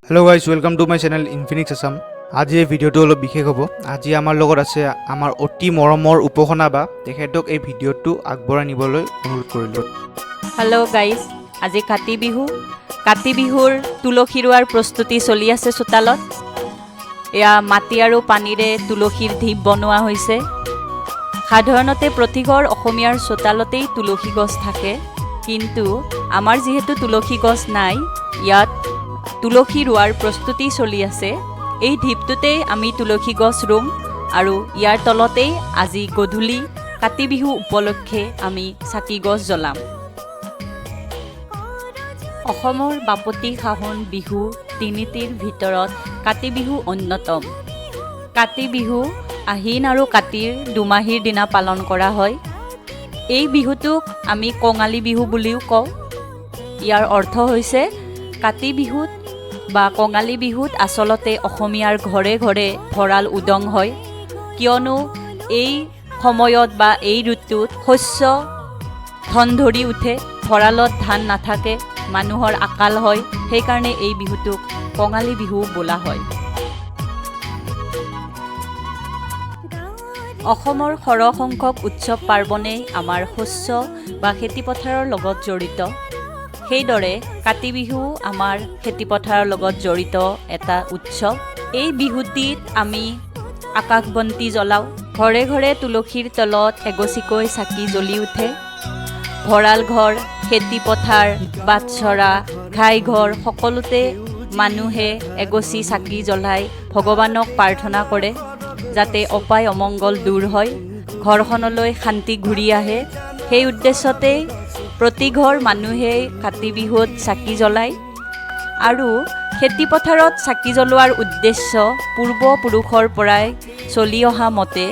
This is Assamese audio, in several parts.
Hello guys welcome to my channel Infinix Assam. आज এই ভিডিওটো অলপ বিশেষ হ'ব। আজি আমাৰ লগত আছে আমাৰ অতি মৰমৰ উপখনা বা তেখেতক এই ভিডিওটো আগবঢ়াই নিবলৈ অনুৰোধ কৰিলোঁ। হেল্ল' গাইজ, আজি কাতি বিহু। কাতি বিহুৰ তুলসী ৰোৱাৰ প্ৰস্তুতি চলি আছে চোতালত। এয়া মাটি আৰু পানীৰে তুলসীৰ ঢিপ বনোৱা হৈছে। সাধাৰণতে প্ৰতিঘৰ অসমীয়াৰ চোতালতেই তুলসী গছ থাকে, কিন্তু আমাৰ যিহেতু তুলসী গছ নাই, ইয়াত তুলসী ৰোৱাৰ প্ৰস্তুতি চলি আছে। এই ঢিপটোতেই আমি তুলসী গছ ৰুম আৰু ইয়াৰ তলতেই আজি গধূলি কাতি বিহু উপলক্ষে আমি চাকি গছ জ্বলাম। অসমৰ বাপতি সাহোন বিহু তিনিটিৰ ভিতৰত কাতি বিহু অন্যতম। কাতি বিহু আহিন আৰু কাতিৰ দুমাহীৰ দিনা পালন কৰা হয়। এই বিহুটোক আমি কঙালী বিহু বুলিও কওঁ। ইয়াৰ অৰ্থ হৈছে কাতি বিহুত বা কঙালী বিহুত আচলতে অসমীয়াৰ ঘৰে ঘৰে ভঁৰাল উদং হয়, কিয়নো এই সময়ত বা এই ঋতুত শস্য ধন ধৰি উঠে, ভঁৰালত ধান নাথাকে, মানুহৰ আকাল হয়। সেইকাৰণে এই বিহুটোক কঙালী বিহু বোলা হয়। অসমৰ সৰহসংখ্যক উৎসৱ পাৰ্বণেই আমাৰ শস্য বা খেতিপথাৰৰ লগত জড়িত। সেইদৰে কাতি বিহু আমাৰ খেতিপথাৰৰ লগত জড়িত এটা উৎসৱ। এই বিহুটিত আমি আকাশবন্তি জ্বলাওঁ, ঘৰে ঘৰে তুলসীৰ তলত এগছিকৈ চাকি জ্বলি উঠে। ভঁৰাল ঘৰ, খেতিপথাৰ, বাটচৰা, ঘাইঘৰ সকলোতে মানুহে এগছি চাকি জ্বলাই ভগৱানক প্ৰাৰ্থনা কৰে, যাতে অপায় অমংগল দূৰ হয়, ঘৰখনলৈ শান্তি ঘূৰি আহে। সেই উদ্দেশ্যতেই প্ৰতিঘৰ মানুহেই কাতি বিহুত চাকি জ্বলায়। আৰু খেতিপথাৰত চাকি জ্বলোৱাৰ উদ্দেশ্য পূৰ্বপুৰুষৰ পৰাই চলি অহা মতে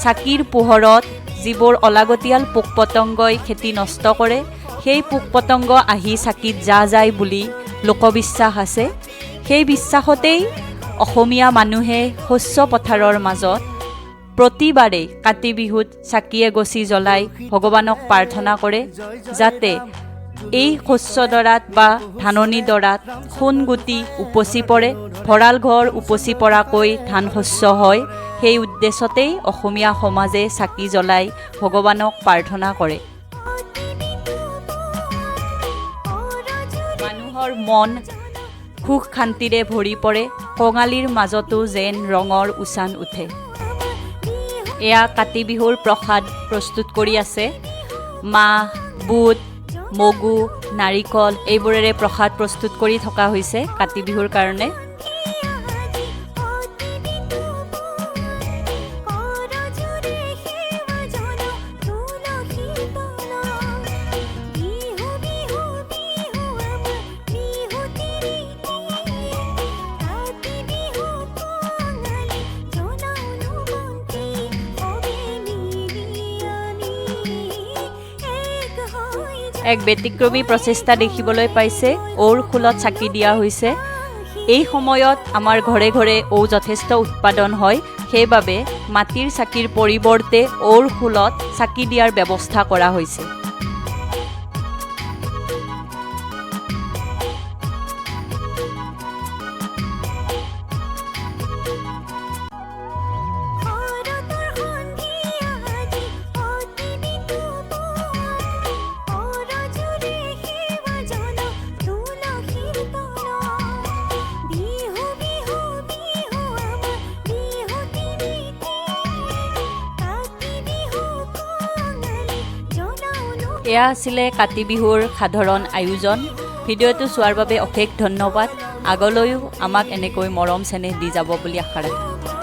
চাকিৰ পোহৰত যিবোৰ অলাগতিয়াল পোক পতংগই খেতি নষ্ট কৰে, সেই পোক পতংগ আহি চাকিত যা যায় বুলি লোকবিশ্বাস আছে। সেই বিশ্বাসতেই অসমীয়া মানুহে শস্য পথাৰৰ মাজত প্ৰতিবাৰেই কাতি বিহুত চাকি এগছি জ্বলাই ভগৱানক প্ৰাৰ্থনা কৰে, যাতে এই শস্যডৰাত বা ধাননিডৰাত সোণগুটি উপচি পৰে, ভঁৰাল ঘৰ উপচি পৰাকৈ ধান শস্য হয়। সেই উদ্দেশ্যতেই অসমীয়া সমাজে চাকি জ্বলাই ভগৱানক প্ৰাৰ্থনা কৰে। মানুহৰ মন সুখ শান্তিৰে ভৰি পৰে, কঙালীৰ মাজতো যেন ৰঙৰ উচান উঠে। এয়া কাতি বিহুৰ প্ৰসাদ প্ৰস্তুত কৰি আছে। মাহ, বুট, মগু, নাৰিকল এইবোৰেৰে প্ৰসাদ প্ৰস্তুত কৰি থকা হৈছে কাতি বিহুৰ কাৰণে। এক ব্যতিক্ৰমী প্ৰচেষ্টা দেখিবলৈ পাইছে। ঔৰ খোলত চাকি দিয়া হৈছে। এই সময়ত আমাৰ ঘৰে ঘৰে ঔ যথেষ্ট উৎপাদন হয়, সেইবাবে মাটিৰ চাকিৰ পৰিৱৰ্তে ঔৰ খোলত চাকি দিয়াৰ ব্যৱস্থা কৰা হৈছে। এয়া আছিলে কাতি বিহুৰ সাধাৰণ আয়োজন। ভিডিঅ'টো চোৱাৰ বাবে অশেষ ধন্যবাদ। আগলৈও আমাক এনেকৈ মৰম চেনেহ দি যাব বুলি আশা ৰাখিলোঁ।